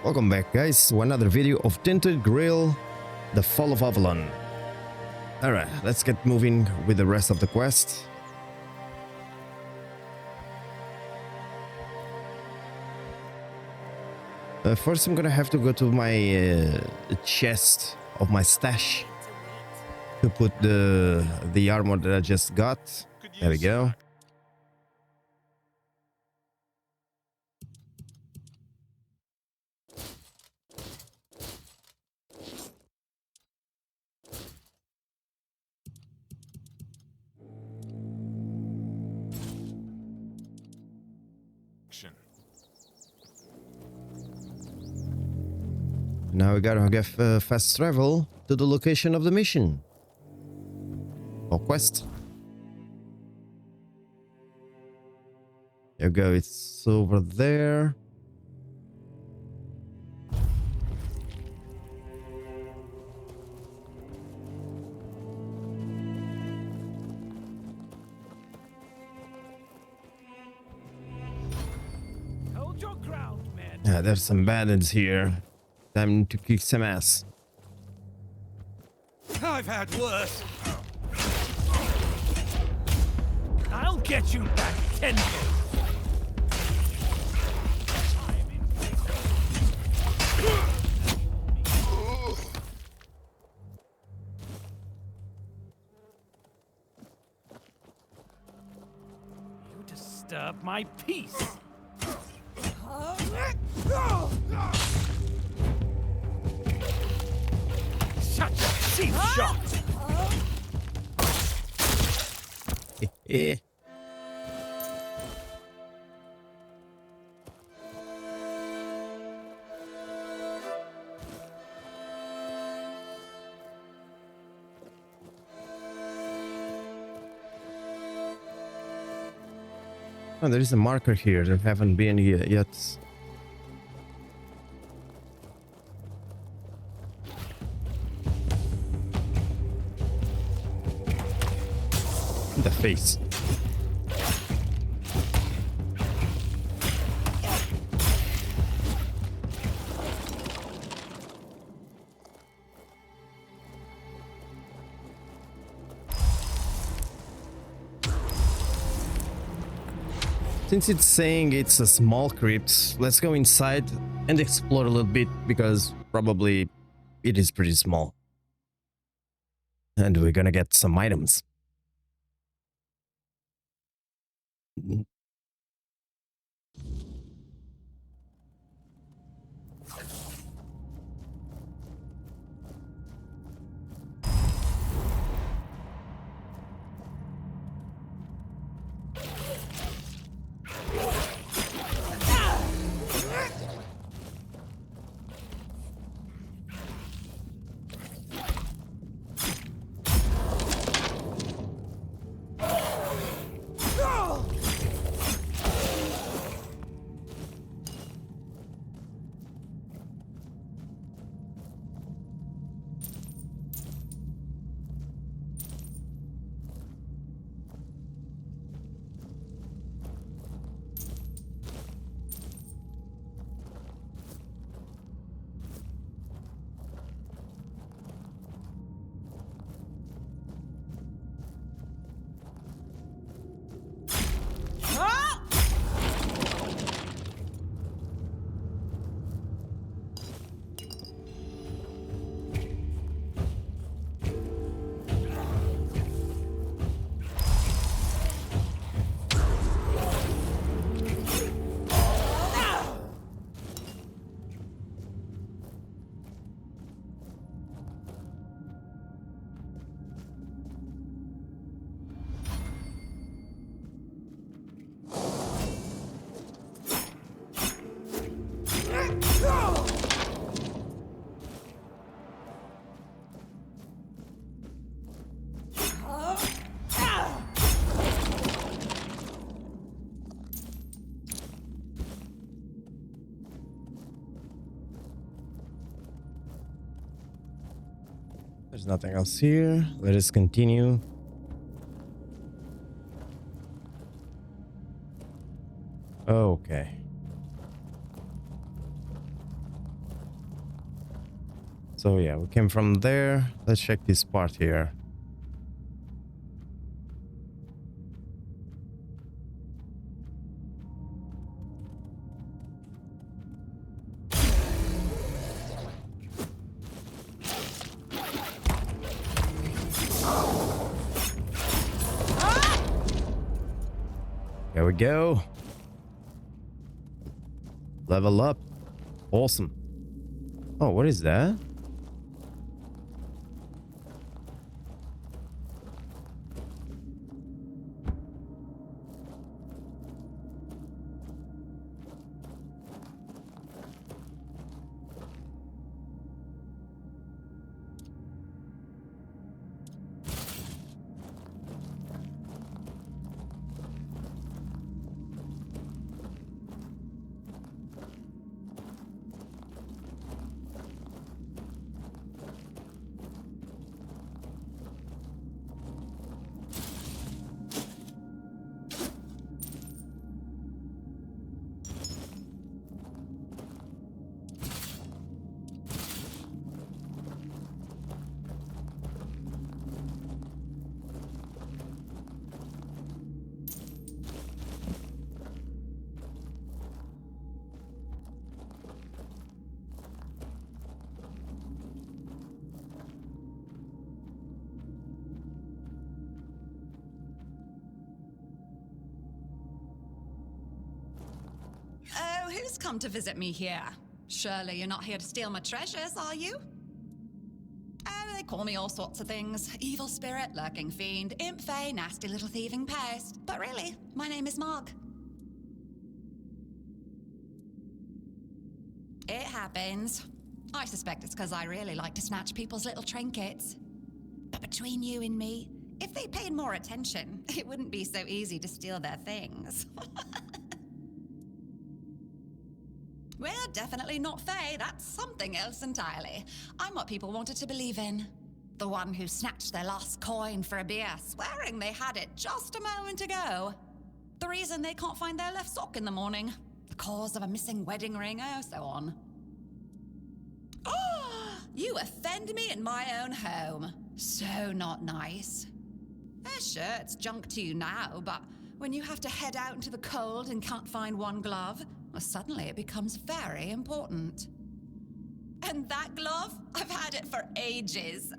Welcome back, guys, to another video of Tainted Grail, the Fall of Avalon. Alright, let's get moving with the rest of the quest. First, I'm gonna have to go to my chest of my stash to put the armor that I just got. There we go. Now we gotta get fast travel to the location of the mission or quest. There you go, it's over there. Hold your ground, man. Yeah, there's some bandits here. Time to kick some ass. I've had worse. I'll get you back tenfold. You disturb my peace. Such a cheap shot! Oh, there is a marker here that haven't been here yet. The face. Since it's saying it's a small crypt, let's go inside and explore a little bit, because probably it is pretty small. And we're gonna get some items. There's nothing else here. Let us continue. Okay. So yeah, we came from there. Let's check this part here. There we go. Level up. Awesome. Oh, what is that? Oh, who's come to visit me here? Surely you're not here to steal my treasures, are you? Oh, they call me all sorts of things. Evil spirit, lurking fiend, imp fae, nasty little thieving pest. But really, my name is Mog. It happens. I suspect it's because I really like to snatch people's little trinkets. But between you and me, if they paid more attention, it wouldn't be so easy to steal their things. We're definitely not fae, that's something else entirely. I'm what people wanted to believe in. The one who snatched their last coin for a beer, swearing they had it just a moment ago. The reason they can't find their left sock in the morning. The cause of a missing wedding ring, oh, so on. Oh, you offend me in my own home. So not nice. Sure, it's junk to you now, but when you have to head out into the cold and can't find one glove, well, suddenly it becomes very important. And that glove? I've had it for ages.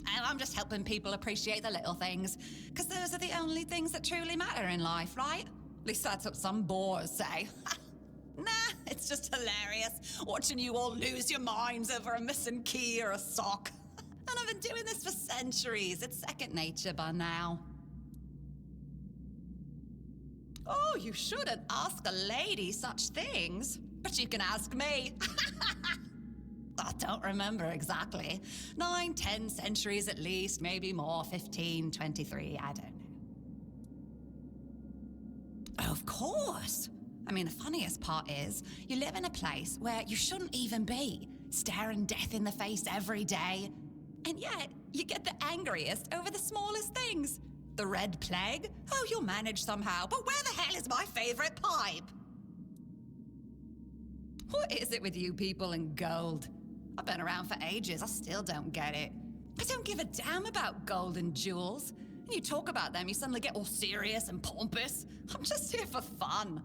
And I'm just helping people appreciate the little things, because those are the only things that truly matter in life, right? At least that's what some bores say. Nah, it's just hilarious, watching you all lose your minds over a missing key or a sock. And I've been doing this for centuries. It's second nature by now. Oh, you shouldn't ask a lady such things. But you can ask me. I don't remember exactly. 9, 10 centuries at least, maybe more, 15, 23, I don't know. Of course. I mean, the funniest part is, you live in a place where you shouldn't even be, staring death in the face every day. And yet, you get the angriest over the smallest things. The Red Plague? Oh, you'll manage somehow, but where the hell is my favorite pipe? What is it with you people in gold? I've been around for ages, I still don't get it. I don't give a damn about gold and jewels. When you talk about them, you suddenly get all serious and pompous. I'm just here for fun.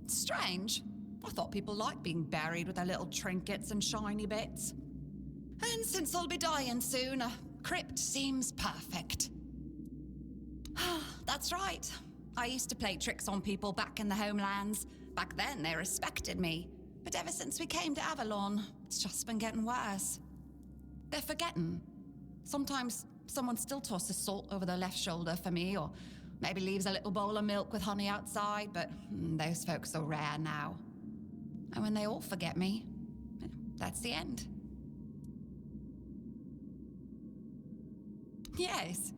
Strange. I thought people liked being buried with their little trinkets and shiny bits. And since I'll be dying soon, a crypt seems perfect. That's right. I used to play tricks on people back in the homelands. Back then, they respected me. But ever since we came to Avalon, it's just been getting worse. They're forgetting. Sometimes someone still tosses salt over their left shoulder for me, or maybe leaves a little bowl of milk with honey outside, but those folks are rare now. And when they all forget me, that's the end. Yes.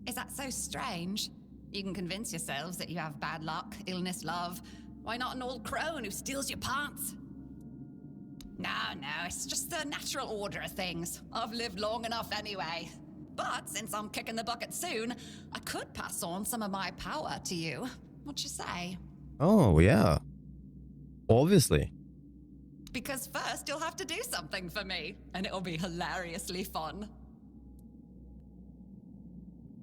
Is that so strange? You can convince yourselves that you have bad luck, illness, love. Why not an old crone who steals your pants? No, it's just the natural order of things. I've lived long enough anyway. But since I'm kicking the bucket soon, I could pass on some of my power to you. What you say? Oh, yeah. Obviously. Because first you'll have to do something for me, and it'll be hilariously fun.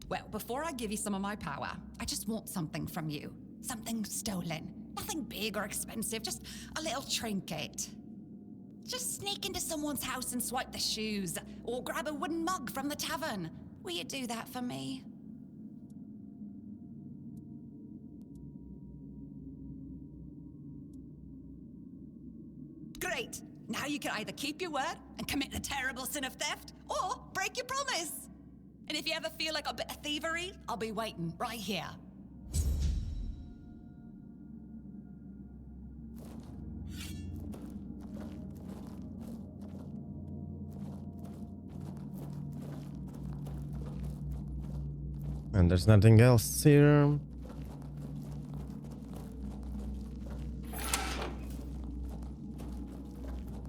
Well, before I give you some of my power, I just want something from you. Something stolen. Nothing big or expensive, just a little trinket. Just sneak into someone's house and swipe the shoes, or grab a wooden mug from the tavern. Will you do that for me? Great! Now you can either keep your word and commit the terrible sin of theft, or break your promise! And if you ever feel like a bit of thievery, I'll be waiting right here. And there's nothing else here.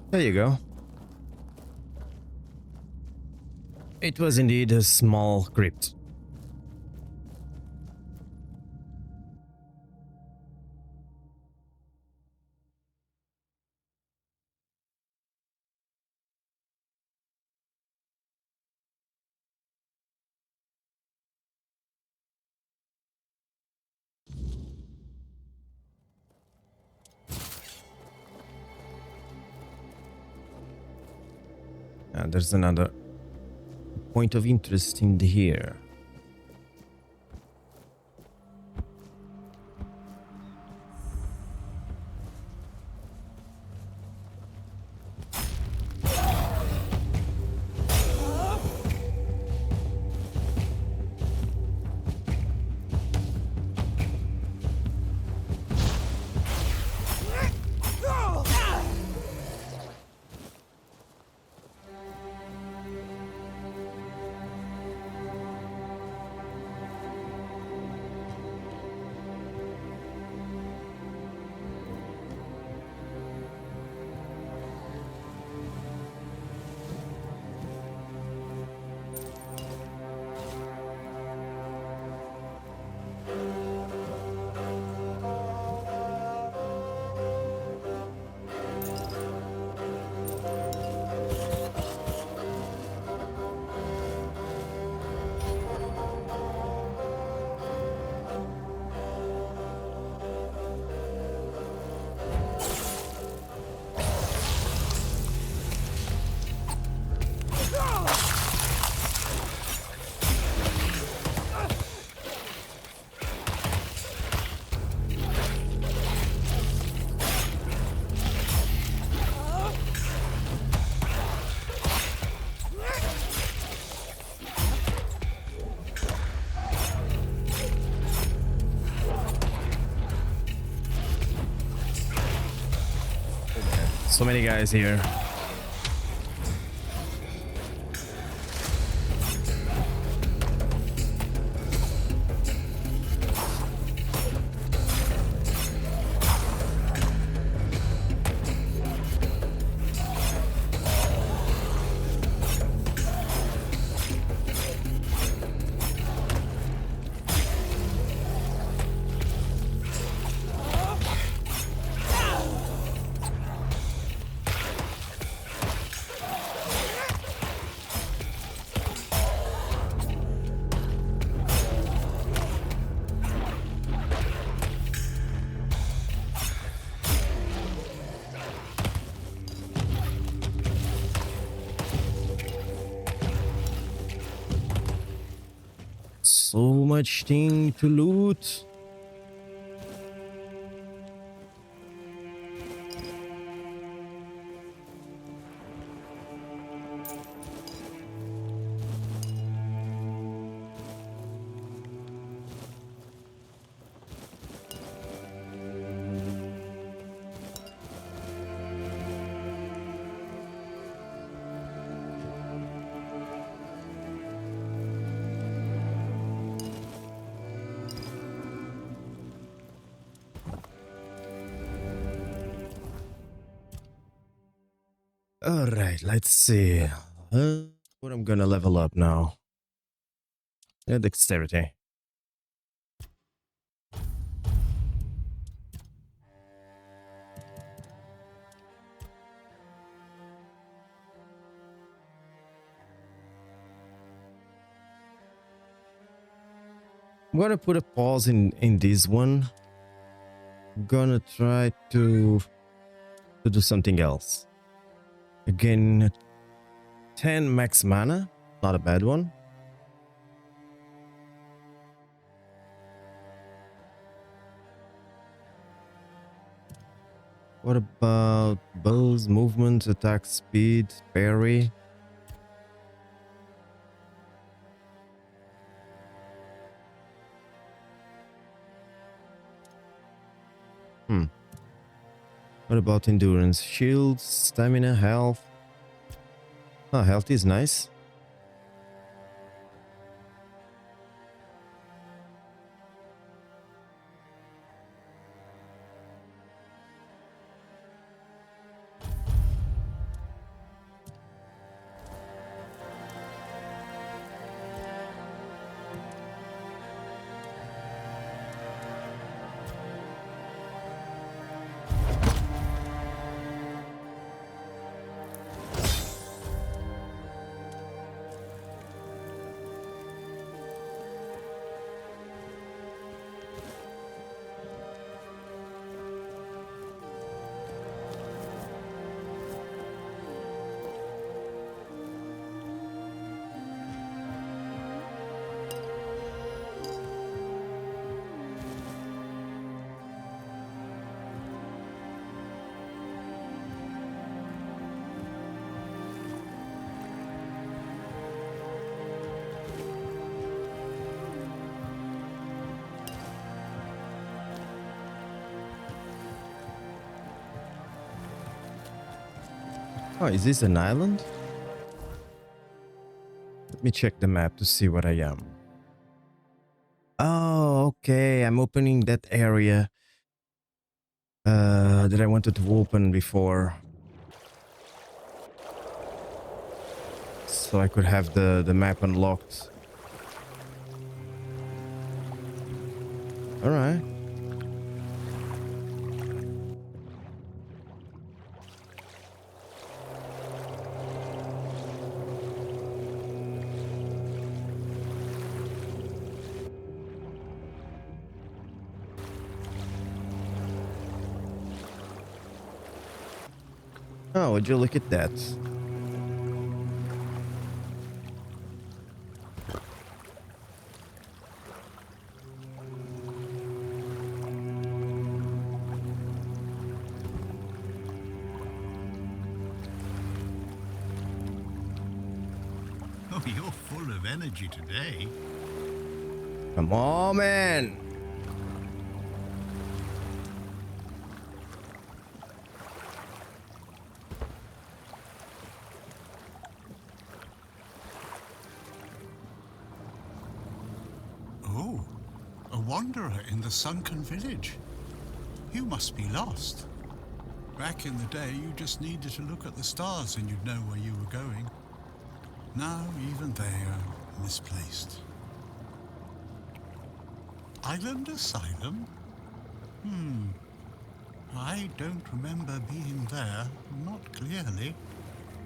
There you go. It was indeed a small crypt. And there's another point of interest in here. So many guys here. So much thing to loot. All right, let's see. What I'm gonna level up now. Dexterity. gonna put a pause in this one. I'm gonna try to do something else. Again, 10 max mana, not a bad one. What about bows, movement, attack speed, parry? What about endurance? Shield, stamina, health? Oh, health is nice. Oh, is this an island? Let me check the map to see what I am. Oh, okay. I'm opening that area that I wanted to open before. So I could have the map unlocked. All right. Oh, would you look at that? Oh, you're full of energy today. Come on, man. Oh, a wanderer in the sunken village. You must be lost. Back in the day, you just needed to look at the stars and you'd know where you were going. Now, even they are misplaced. Island Asylum? I don't remember being there, not clearly.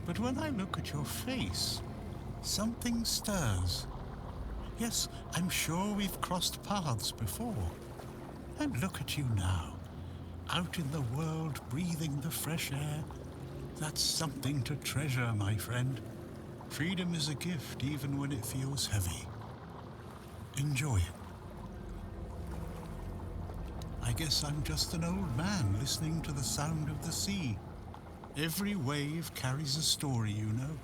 But when I look at your face, something stirs. Yes, I'm sure we've crossed paths before. And look at you now, out in the world, breathing the fresh air. That's something to treasure, my friend. Freedom is a gift, even when it feels heavy. Enjoy it. I guess I'm just an old man listening to the sound of the sea. Every wave carries a story, you know.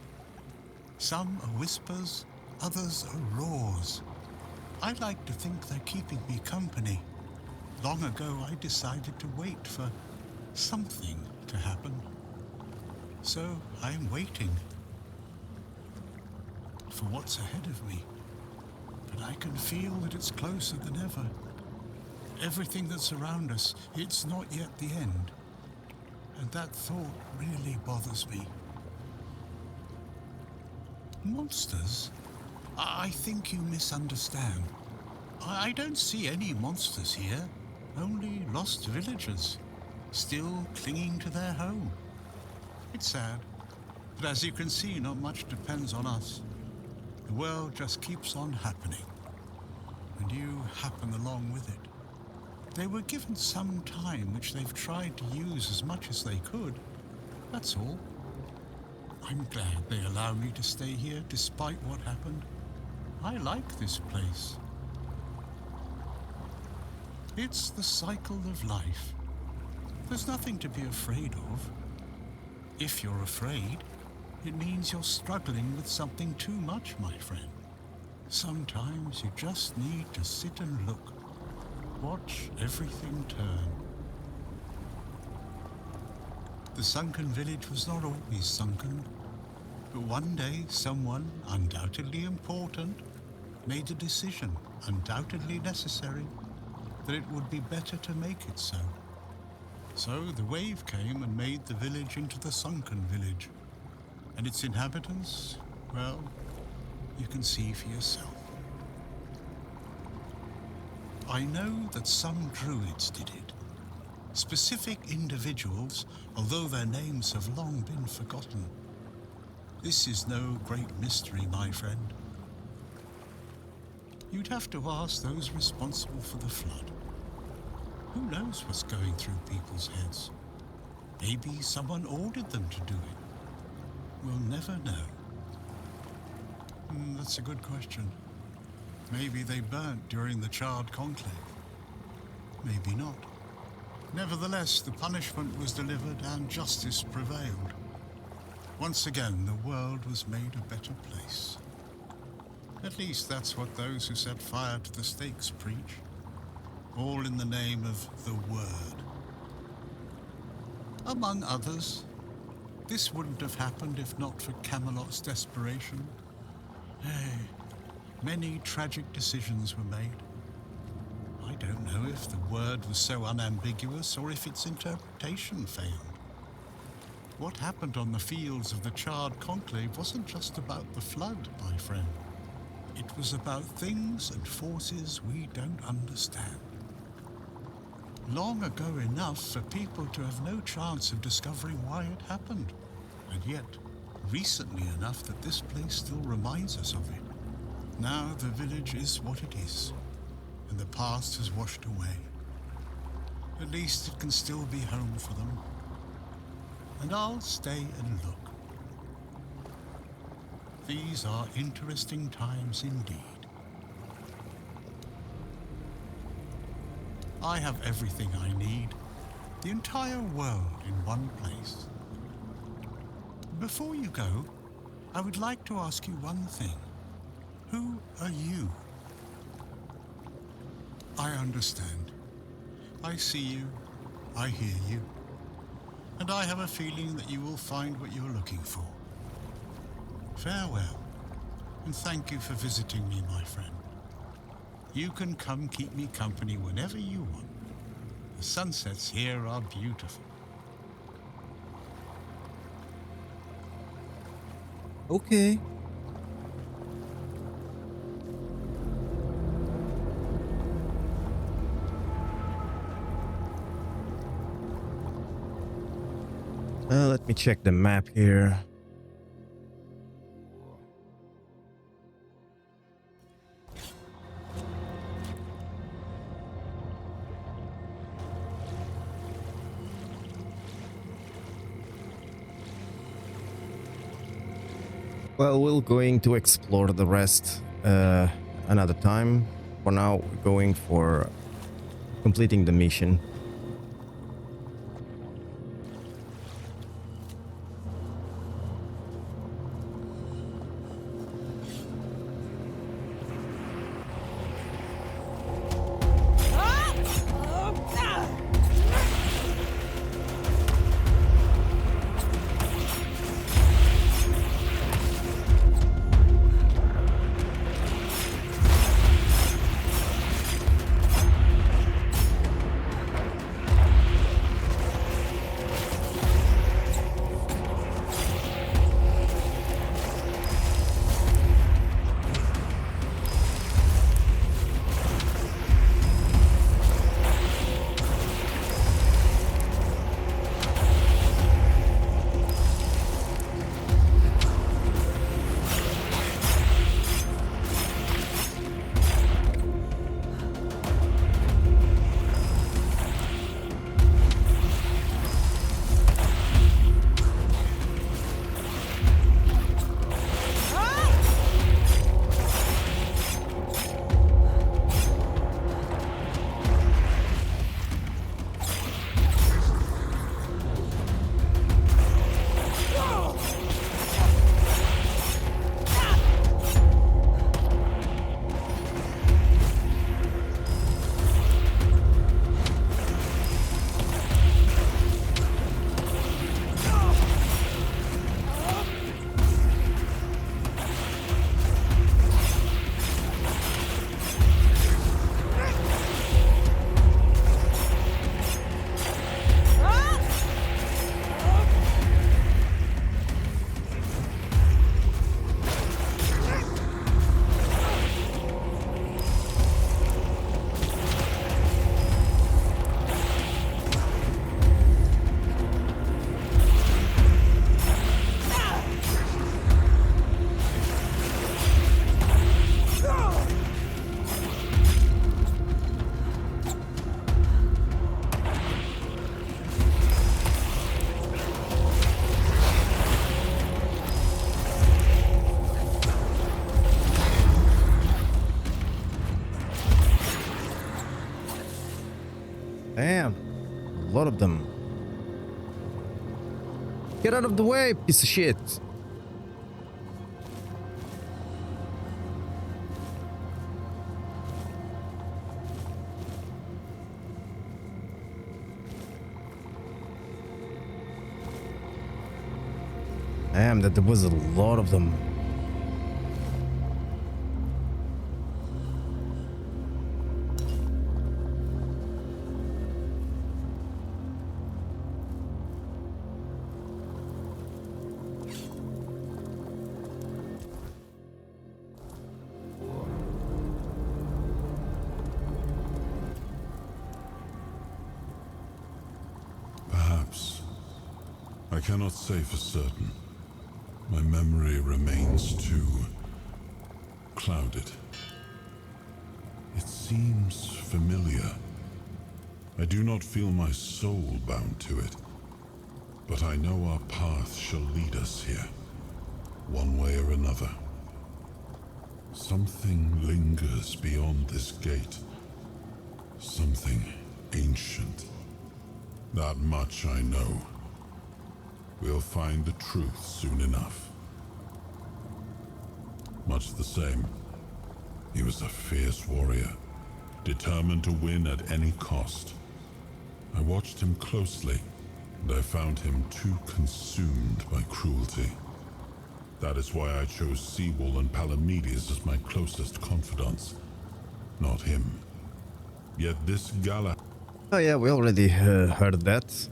Some are whispers, others are roars. I like to think they're keeping me company. Long ago, I decided to wait for something to happen. So I'm waiting for what's ahead of me. But I can feel that it's closer than ever. Everything that's around us, it's not yet the end. And that thought really bothers me. Monsters? I think you misunderstand. I don't see any monsters here, only lost villagers, still clinging to their home. It's sad, but as you can see, not much depends on us. The world just keeps on happening. and you happen along with it. They were given some time which they've tried to use as much as they could. That's all. I'm glad they allow me to stay here despite what happened. I like this place. It's the cycle of life. There's nothing to be afraid of. If you're afraid, it means you're struggling with something too much, my friend. Sometimes you just need to sit and look. Watch everything turn. The sunken village was not always sunken, but one day someone, undoubtedly important, made a decision, undoubtedly necessary, that it would be better to make it so. So the wave came and made the village into the sunken village. And its inhabitants, well, you can see for yourself. I know that some druids did it. Specific individuals, although their names have long been forgotten. This is no great mystery, my friend. You'd have to ask those responsible for the flood. Who knows what's going through people's heads? Maybe someone ordered them to do it. We'll never know. That's a good question. Maybe they burnt during the Charred Conclave. Maybe not. Nevertheless, the punishment was delivered and justice prevailed. Once again, the world was made a better place. At least that's what those who set fire to the stakes preach. All in the name of the Word. Among others, this wouldn't have happened if not for Camelot's desperation. Many tragic decisions were made. I don't know if the Word was so unambiguous or if its interpretation failed. What happened on the fields of the Charred Conclave wasn't just about the flood, my friend. It was about things and forces we don't understand. Long ago enough for people to have no chance of discovering why it happened, and yet recently enough that this place still reminds us of it. Now the village is what it is, and the past has washed away. At least it can still be home for them. And I'll stay and look. These are interesting times indeed. I have everything I need, the entire world in one place. Before you go, I would like to ask you one thing. Who are you? I understand. I see you, I hear you, and I have a feeling that you will find what you're looking for. Farewell, and thank you for visiting me, my friend. You can come keep me company whenever you want. The sunsets here are beautiful. Okay. Let me check the map here. Well, we're going to explore the rest another time. For now, we're going for completing the mission. lot of them. Get out of the way, piece of shit. Damn, that there was a lot of them. Perhaps. I cannot say for certain. My memory remains too clouded. It seems familiar. I do not feel my soul bound to it, but I know our path shall lead us here, one way or another. Something lingers beyond this gate. Something ancient. That much I know. We'll find the truth soon enough. Much the same. He was a fierce warrior, determined to win at any cost. I watched him closely, and I found him too consumed by cruelty. That is why I chose Seawall and Palamedes as my closest confidants, not him. Yet this gala... Oh yeah, we already heard that.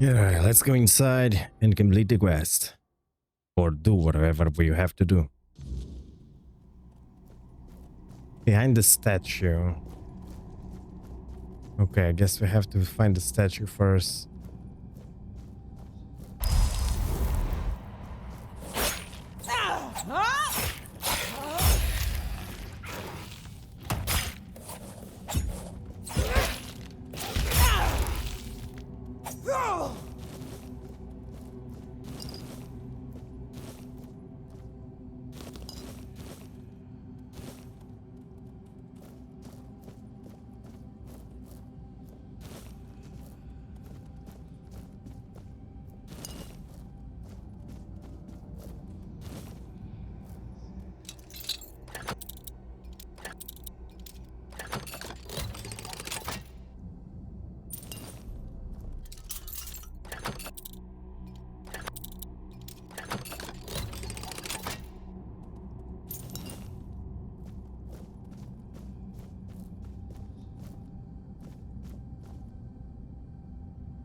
Yeah, let's go inside and complete the quest. Or do whatever you have to do. Behind the statue. Okay, I guess we have to find the statue first.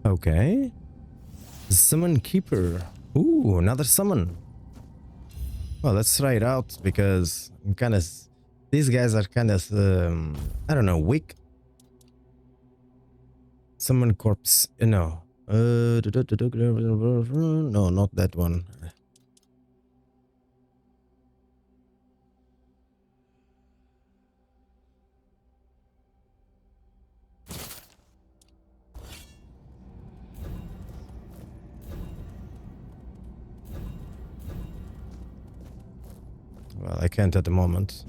Okay. Summon Keeper. Ooh, another summon. Well, let's try it out because I'm kind of... These guys are kind of, I don't know, weak. Summon Corpse. No. No, not that one. Well, I can't at the moment.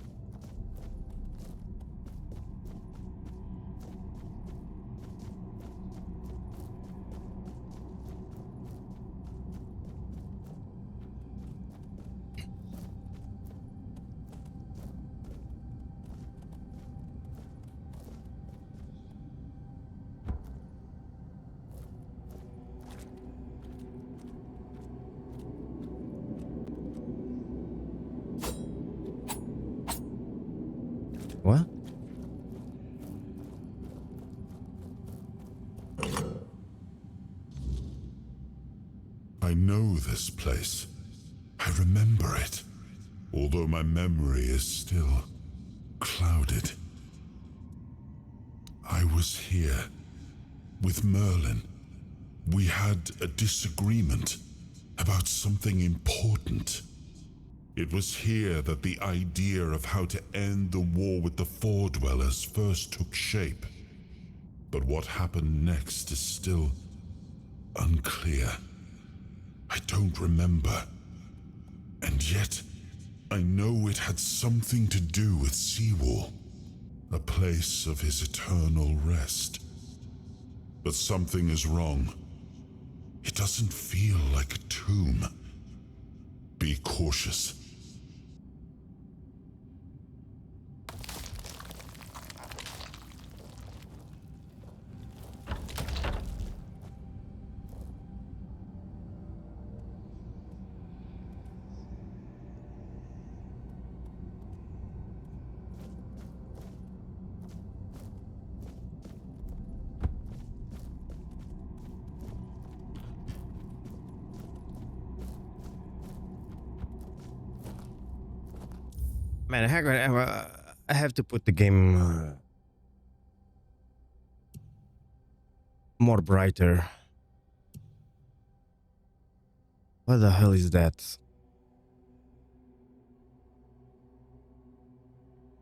I know this place. I remember it, although my memory is still clouded. I was here with Merlin. We had a disagreement about something important. It was here that the idea of how to end the war with the Four-Dwellers first took shape. But what happened next is still unclear. I don't remember. And yet, I know it had something to do with Seawall, a place of his eternal rest. But something is wrong. It doesn't feel like a tomb. Be cautious. Man, I have to put the game more brighter. What the hell is that?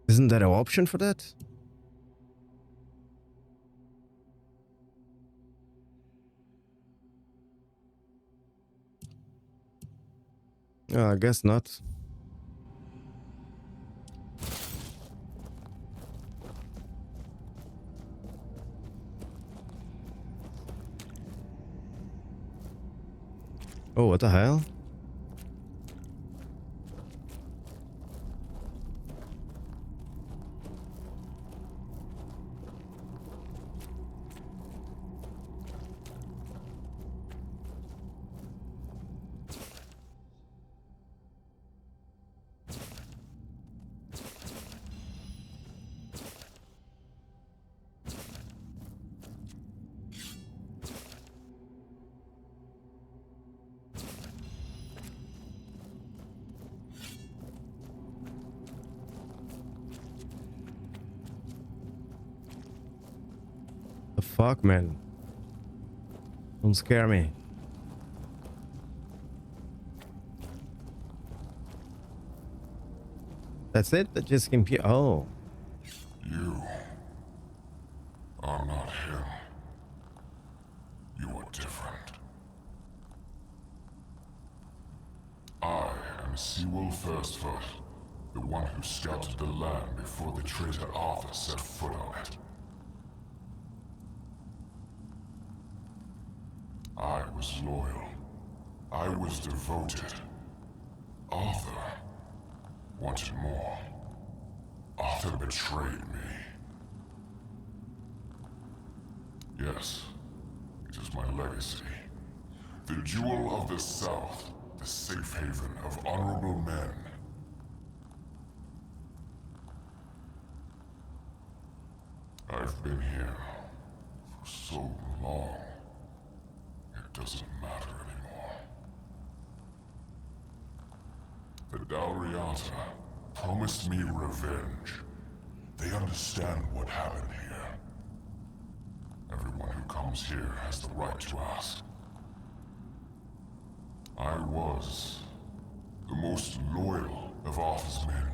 Isn't there an option for that? Oh, I guess not. Oh, what the hell? The fuck, man? Don't scare me. That's it? That just came here? Oh. You are not him. You are different. I am Seawall Firstfoot, the one who scouted the land before the traitor Arthur set foot on it. I was loyal. I was devoted. Arthur wanted more. Arthur betrayed me. Yes, it is my legacy. The jewel of the South, the safe haven of honorable men. I've been here for so long. It doesn't matter anymore. The Dalriata promised me revenge. They understand what happened here. Everyone who comes here has the right to ask. I was the most loyal of Arthur's men.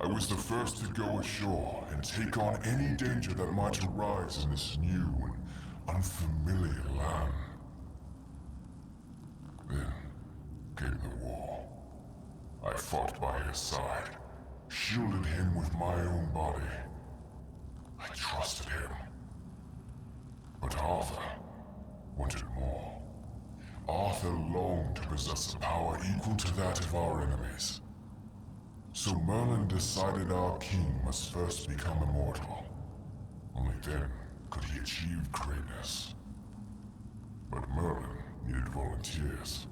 I was the first to go ashore and take on any danger that might arise in this new and unfamiliar land. Then came the war. I fought by his side, shielded him with my own body. I trusted him. But Arthur wanted more. Arthur longed to possess a power equal to that of our enemies. So Merlin decided our king must first become immortal. Only then could he achieve greatness. But Merlin needed volunteers.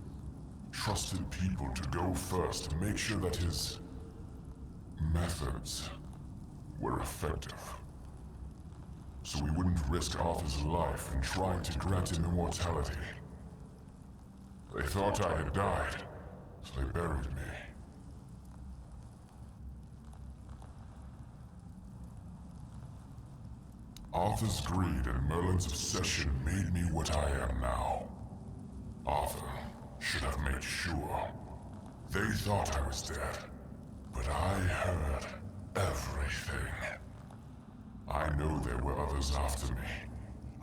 Trusted people to go first to make sure that his methods were effective. So we wouldn't risk Arthur's life in trying to grant him immortality. They thought I had died, so they buried me. Arthur's greed and Merlin's obsession made me what I am now. Arthur should have made sure. They thought I was dead, but I heard everything. I know there were others after me.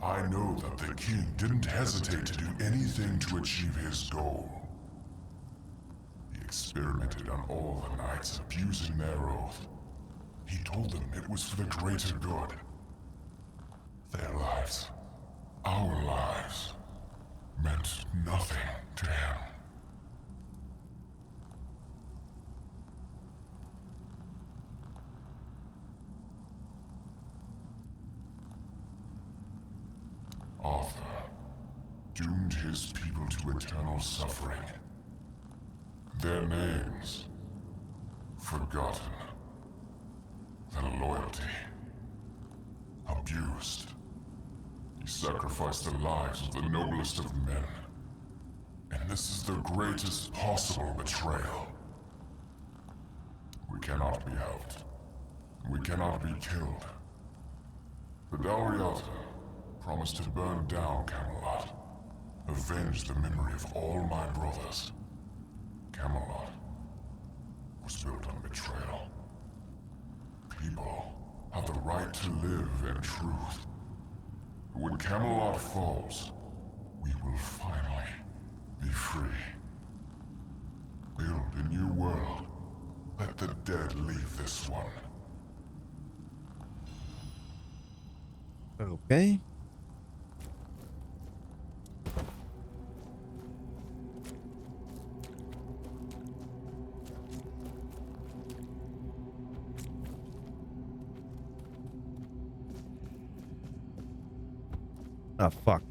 I know that the king didn't hesitate to do anything to achieve his goal. He experimented on all the knights, abusing their oath. He told them it was for the greater good. Their lives, our lives, meant nothing to him. Arthur doomed his people to eternal suffering. Their names forgotten. Their loyalty abused. He sacrificed the lives of the noblest of men. And this is the greatest possible betrayal. We cannot be helped. We cannot be killed. The Dalriata promised to burn down Camelot, avenge the memory of all my brothers. Camelot was built on betrayal. People have the right to live in truth. When Camelot falls, we will finally be free. Build a new world. Let the dead leave this one. Okay. Oh, fuck.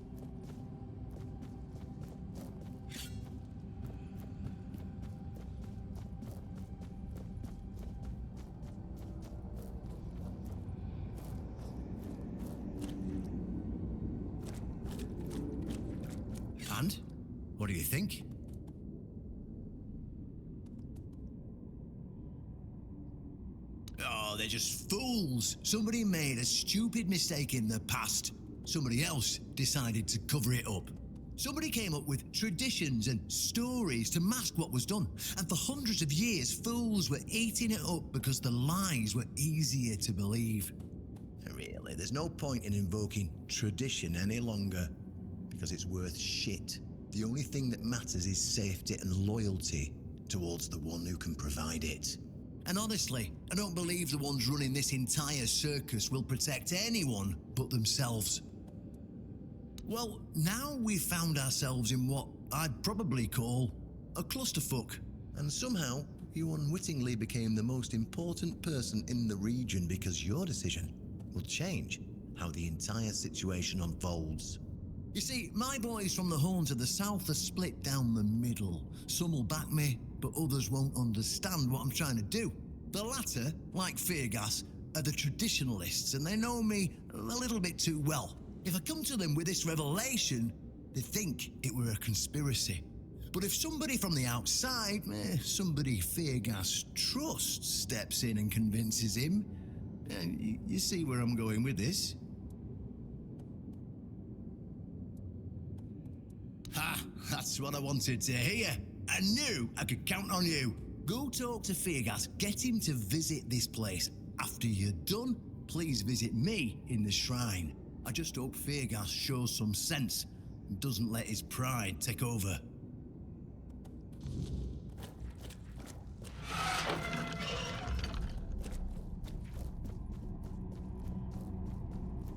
And? What do you think? Oh, they're just fools. Somebody made a stupid mistake in the past. Somebody else decided to cover it up. Somebody came up with traditions and stories to mask what was done. And for hundreds of years, fools were eating it up because the lies were easier to believe. Really, there's no point in invoking tradition any longer, because it's worth shit. The only thing that matters is safety and loyalty towards the one who can provide it. And honestly, I don't believe the ones running this entire circus will protect anyone but themselves. Well, now we've found ourselves in what I'd probably call a clusterfuck. And somehow, you unwittingly became the most important person in the region because your decision will change how the entire situation unfolds. You see, my boys from the horns of the south are split down the middle. Some will back me, but others won't understand what I'm trying to do. The latter, like Feargas, are the traditionalists, and they know me a little bit too well. If I come to them with this revelation, they think it were a conspiracy. But if somebody from the outside, somebody Feargas trusts, steps in and convinces him, you see where I'm going with this? Ha! That's what I wanted to hear. I knew I could count on you. Go talk to Feargas, get him to visit this place. After you're done, please visit me in the shrine. I just hope Feargas shows some sense and doesn't let his pride take over.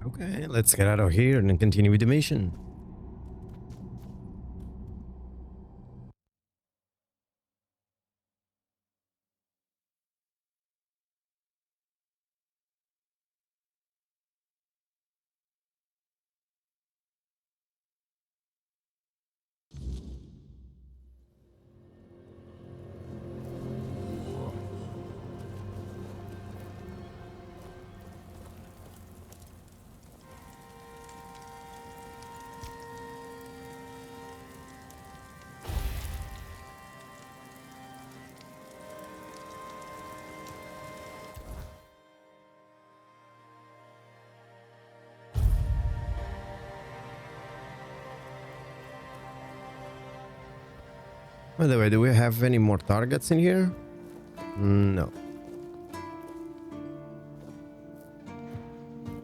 Okay, let's get out of here and then continue with the mission. By the way, do we have any more targets in here? No.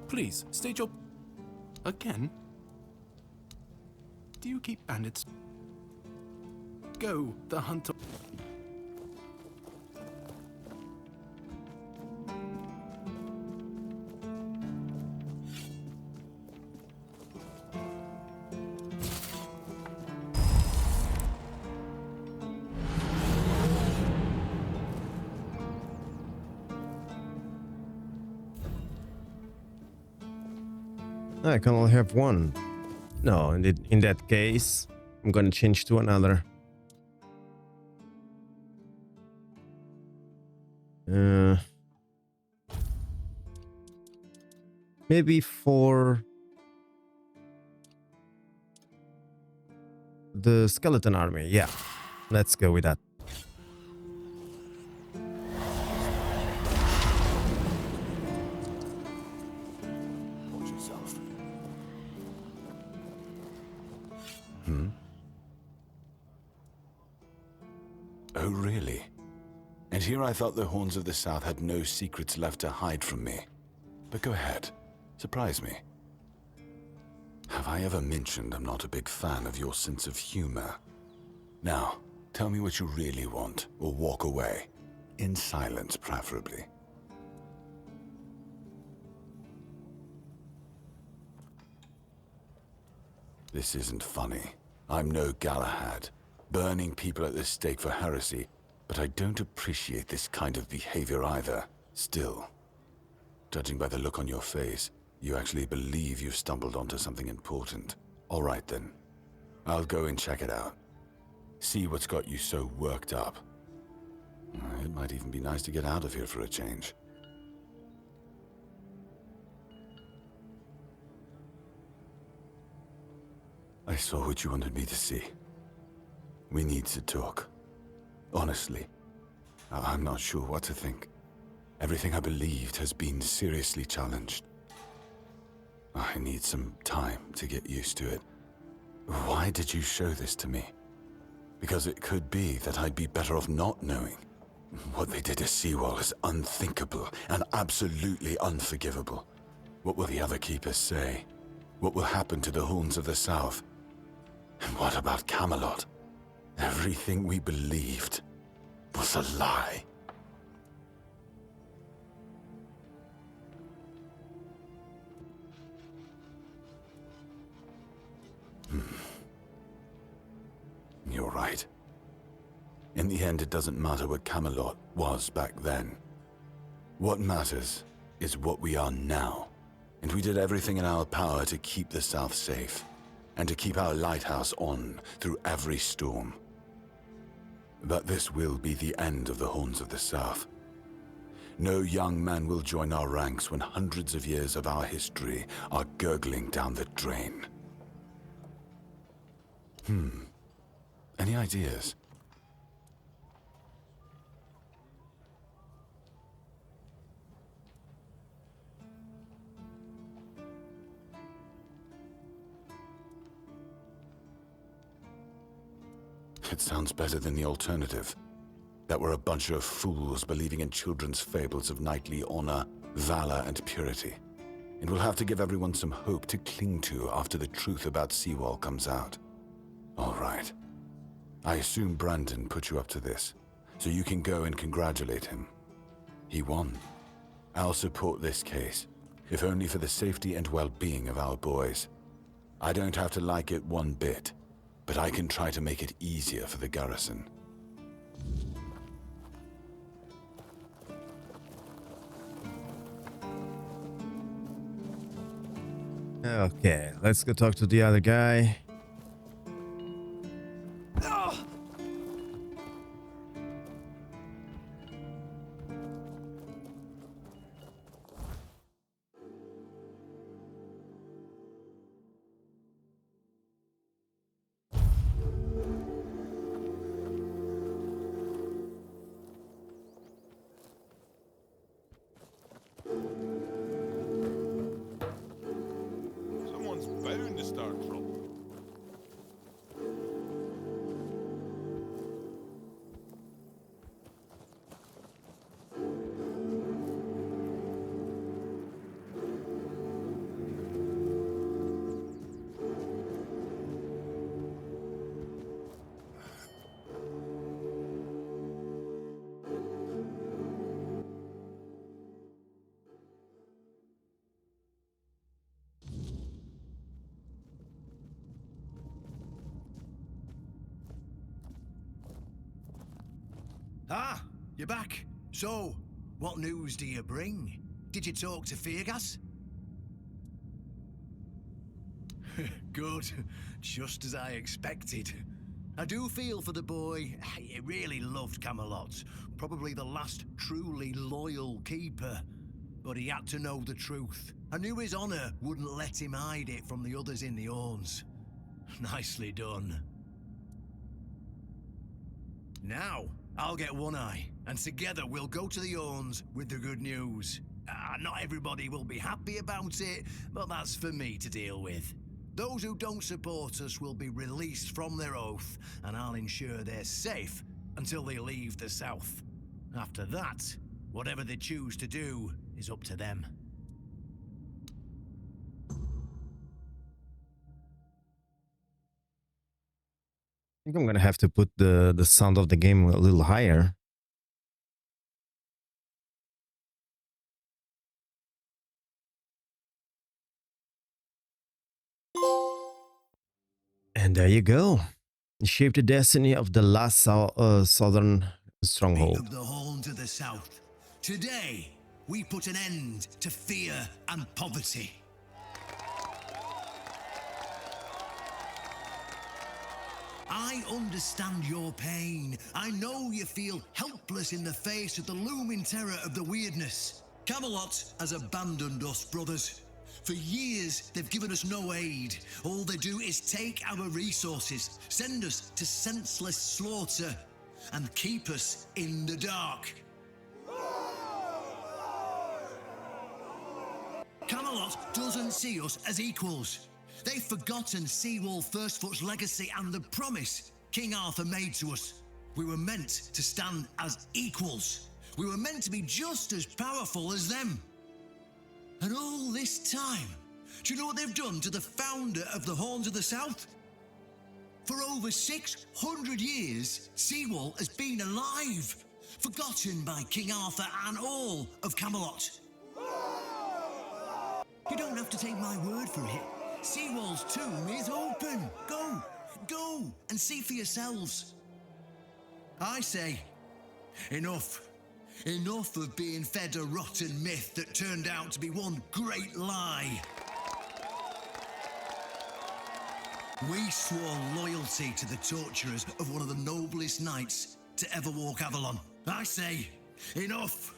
Please, state your... Again? Do you keep bandits? Go, the hunter... I can only have one. No, in that case, I'm gonna change to another. Maybe for the skeleton army. Yeah, let's go with that. Watch yourself. Oh, really? And here I thought the Horns of the South had no secrets left to hide from me. But go ahead. Surprise me. Have I ever mentioned I'm not a big fan of your sense of humor? Now, tell me what you really want, or walk away. In silence, preferably. This isn't funny. I'm no Galahad, burning people at the stake for heresy, but I don't appreciate this kind of behavior either. Still, judging by the look on your face, you actually believe you've stumbled onto something important. All right then. I'll go and check it out. See what's got you so worked up. It might even be nice to get out of here for a change. I saw what you wanted me to see. We need to talk. Honestly, I'm not sure what to think. Everything I believed has been seriously challenged. I need some time to get used to it. Why did you show this to me? Because it could be that I'd be better off not knowing. What they did to Seawall is unthinkable and absolutely unforgivable. What will the other keepers say? What will happen to the Horns of the South? And what about Camelot? Everything we believed was a lie. You're right. In the end, it doesn't matter what Camelot was back then. What matters is what we are now. And we did everything in our power to keep the South safe, and to keep our lighthouse on through every storm. But this will be the end of the Horns of the South. No young man will join our ranks when hundreds of years of our history are gurgling down the drain. Any ideas? It sounds better than the alternative. That we're a bunch of fools believing in children's fables of knightly honor, valor, and purity. And we'll have to give everyone some hope to cling to after the truth about Seawall comes out. All right. I assume Brandon put you up to this, so you can go and congratulate him. He won. I'll support this case, if only for the safety and well-being of our boys. I don't have to like it one bit, but I can try to make it easier for the garrison. Okay, let's go talk to the other guy. Someone's bound to start trouble. Ah, you're back. So, what news do you bring? Did you talk to Feargas? Good. Just as I expected. I do feel for the boy. He really loved Camelot. Probably the last truly loyal keeper. But he had to know the truth. I knew his honor wouldn't let him hide it from the others in the Orns. Nicely done. Now, I'll get One Eye, and together we'll go to the Orns with the good news. Not everybody will be happy about it, but that's for me to deal with. Those who don't support us will be released from their oath, and I'll ensure they're safe until they leave the south. After that, whatever they choose to do is up to them. I think I'm gonna have to put the sound of the game a little higher. And there you go. Shape the destiny of the last southern stronghold. Of the Horn to the south. Today, we put an end to fear and poverty. I understand your pain. I know you feel helpless in the face of the looming terror of the Wyrdness. Camelot has abandoned us, brothers. For years, they've given us no aid. All they do is take our resources, send us to senseless slaughter, and keep us in the dark. Camelot doesn't see us as equals. They've forgotten Seawall Firstfoot's legacy and the promise King Arthur made to us. We were meant to stand as equals. We were meant to be just as powerful as them. And all this time, do you know what they've done to the founder of the Horns of the South? For over 600 years, Seawall has been alive, forgotten by King Arthur and all of Camelot. You don't have to take my word for it. Seawall's tomb is open. Go and see for yourselves. I say, enough. Enough of being fed a rotten myth that turned out to be one great lie. We swore loyalty to the torturers of one of the noblest knights to ever walk Avalon. I say, enough.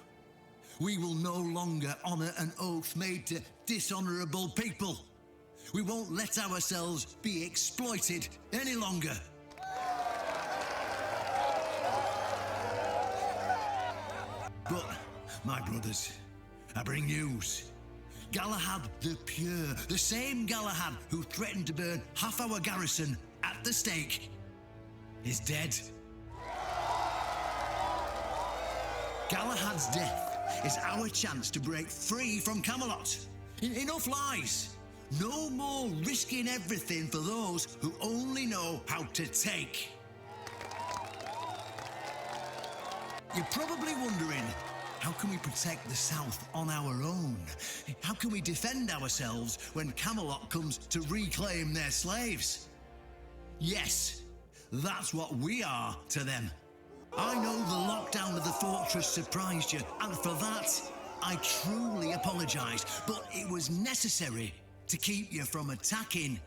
We will no longer honor an oath made to dishonorable people. We won't let ourselves be exploited any longer. But, my brothers, I bring news. Galahad the Pure, the same Galahad who threatened to burn half our garrison at the stake, is dead. Galahad's death is our chance to break free from Camelot. Enough lies. No more risking everything for those who only know how to take. You're probably wondering, how can we protect the South on our own? How can we defend ourselves when Camelot comes to reclaim their slaves? Yes, that's what we are to them. I know the lockdown of the fortress surprised you, and for that, I truly apologize, but it was necessary to keep you from attacking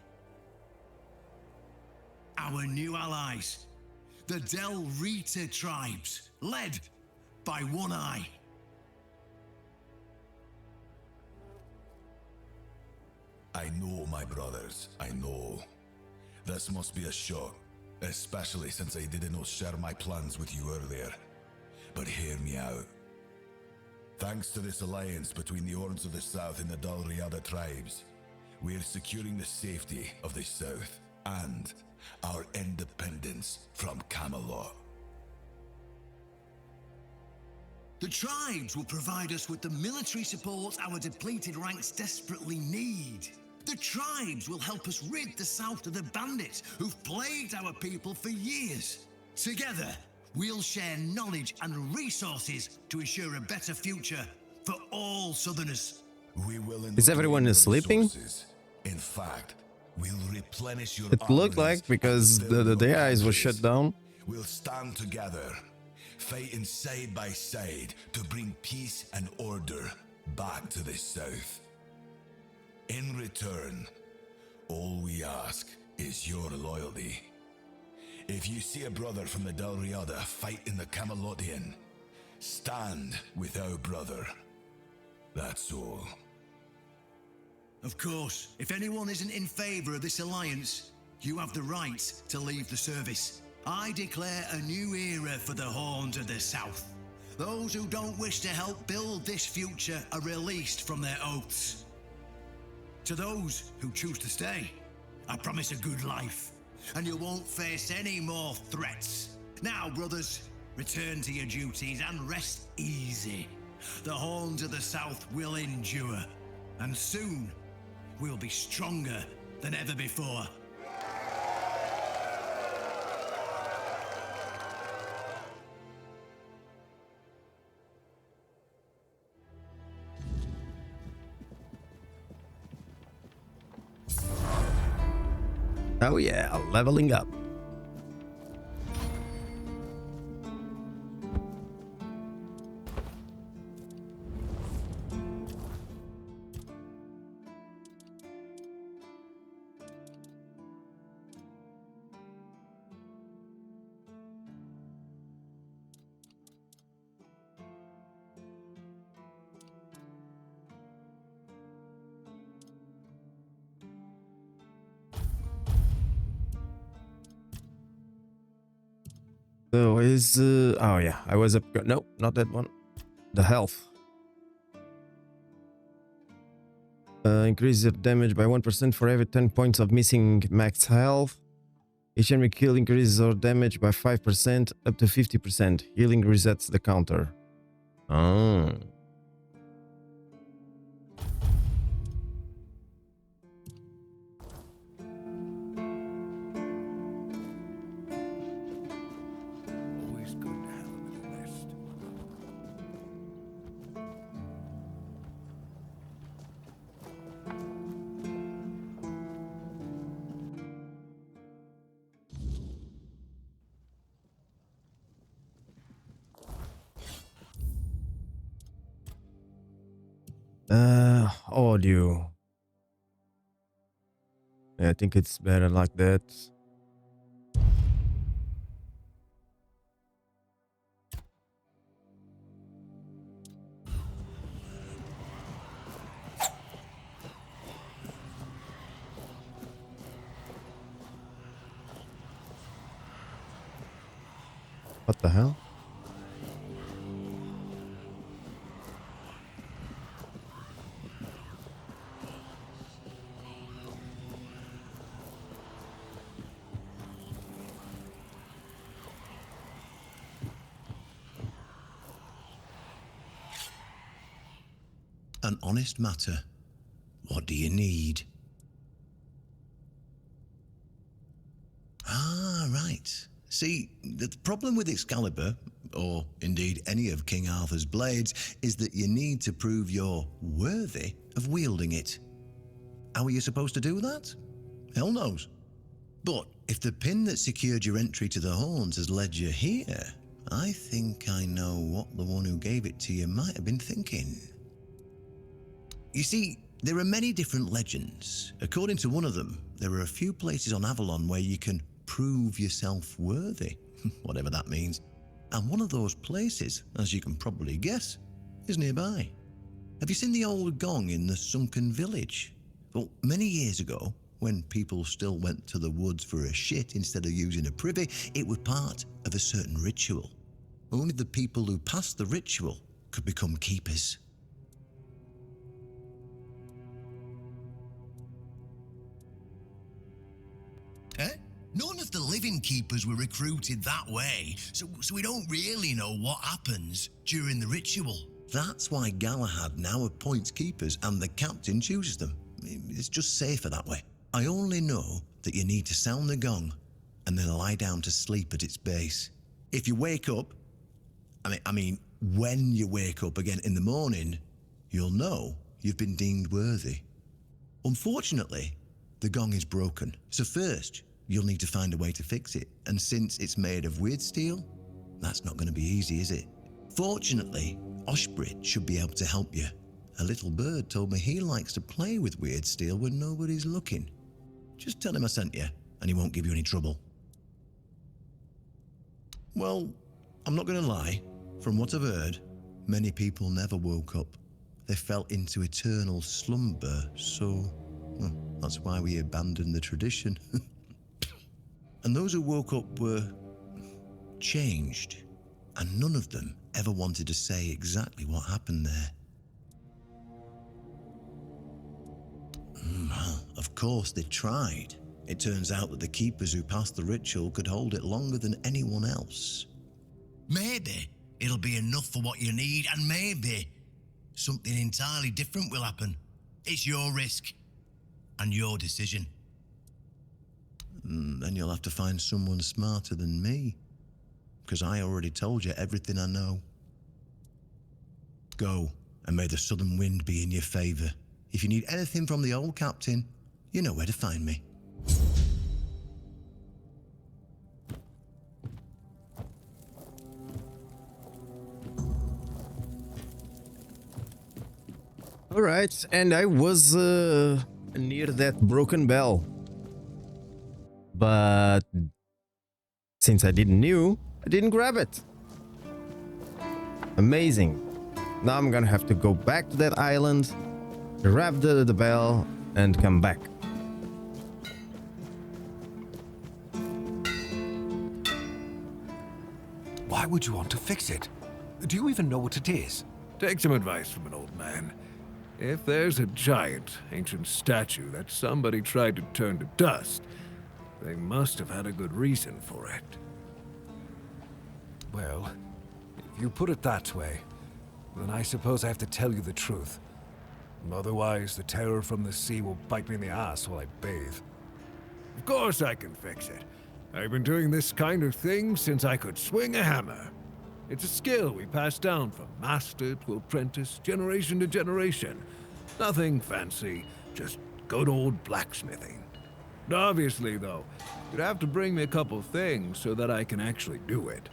our new allies, the Del Rita tribes, led by One Eye. I know, my brothers, I know. This must be a shock, especially since I didn't share my plans with you earlier. But hear me out. Thanks to this alliance between the Orns of the South and the Dal Riada tribes, we are securing the safety of the South and our independence from Camelot. The tribes will provide us with the military support our depleted ranks desperately need. The tribes will help us rid the South of the bandits who've plagued our people for years. Together, we'll share knowledge and resources to ensure a better future for all Southerners. We will Is everyone sleeping? resources. In fact, we'll replenish your It looked armories like, because and build the your eyes were shut armies. down. We'll stand together, fighting side by side to bring peace and order back to the south. In return, all we ask is your loyalty. If you see a brother from the Dalriada fight in the Camelotian, stand with our brother. That's all. Of course, if anyone isn't in favor of this alliance, you have the right to leave the service. I declare a new era for the Horns of the South. Those who don't wish to help build this future are released from their oaths. To those who choose to stay, I promise a good life, and you won't face any more threats. Now, brothers, return to your duties and rest easy. The Horns of the South will endure, and soon we'll be stronger than ever before. Oh yeah, leveling up. So is oh yeah, I was up. No, not that one. The health. Increases your damage by 1% for every 10 points of missing max health. Each enemy kill increases your damage by 5% up to 50%. Healing resets the counter. Oh. Always good to have a little rest. Audio. Yeah, I think it's better like that. What the hell? An honest matter. What do you need? Ah, right. See, the problem with Excalibur, or indeed any of King Arthur's blades, is that you need to prove you're worthy of wielding it. How are you supposed to do that? Hell knows. But if the pin that secured your entry to the Horns has led you here, I think I know what the one who gave it to you might have been thinking. You see, there are many different legends. According to one of them, there are a few places on Avalon where you can prove yourself worthy, whatever that means. And one of those places, as you can probably guess, is nearby. Have you seen the old gong in the sunken village? Well, many years ago, when people still went to the woods for a shit instead of using a privy, it was part of a certain ritual. Only the people who passed the ritual could become keepers. None of the living keepers were recruited that way, so we don't really know what happens during the ritual. That's why Galahad now appoints keepers and the captain chooses them. It's just safer that way. I only know that you need to sound the gong and then lie down to sleep at its base. If you wake up, I mean, when you wake up again in the morning, you'll know you've been deemed worthy. Unfortunately, the gong is broken, so first, you'll need to find a way to fix it, and since it's made of weird steel, That's not going to be easy, is it? Fortunately, Oshbrit should be able to help you. A little bird told me he likes to play with weird steel when nobody's looking. Just tell him I sent you, and he won't give you any trouble. Well, I'm not going to lie. From what I've heard, many people never woke up. They fell into eternal slumber, so that's why we abandoned the tradition. And those who woke up were changed, and none of them ever wanted to say exactly what happened there. Well, of course they tried. It turns out that the keepers who passed the ritual could hold it longer than anyone else. Maybe it'll be enough for what you need, and maybe something entirely different will happen. It's your risk and your decision. Then you'll have to find someone smarter than me, because I already told you everything I know. Go, and may the southern wind be in your favor. If you need anything from the old captain, you know where to find me. All right, and I was near that broken bell. But since I didn't know, I didn't grab it. Amazing. Now I'm gonna have to go back to that island, grab the bell, and come back. Why would you want to fix it? Do you even know what it is? Take some advice from an old man. If there's a giant, ancient statue that somebody tried to turn to dust, they must have had a good reason for it. Well, if you put it that way, then I suppose I have to tell you the truth. Otherwise, the terror from the sea will bite me in the ass while I bathe. Of course I can fix it. I've been doing this kind of thing since I could swing a hammer. It's a skill we pass down from master to apprentice, generation to generation. Nothing fancy, just good old blacksmithing. Obviously, though, you'd have to bring me a couple things so that I can actually do it.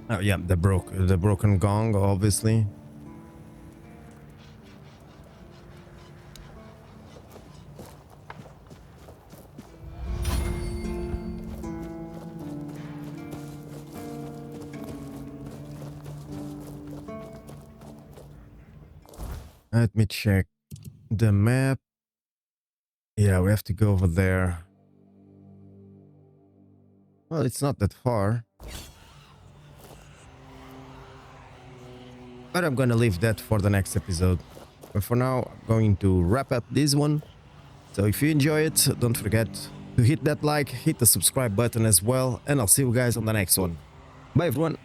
Oh yeah, the broken gong, obviously. Let me check the map. Yeah, we have to go over there. Well, it's not that far. But I'm gonna leave that for the next episode. But for now, I'm going to wrap up this one. So if you enjoy it, don't forget to hit that like, hit the subscribe button as well, and I'll see you guys on the next one. Bye everyone!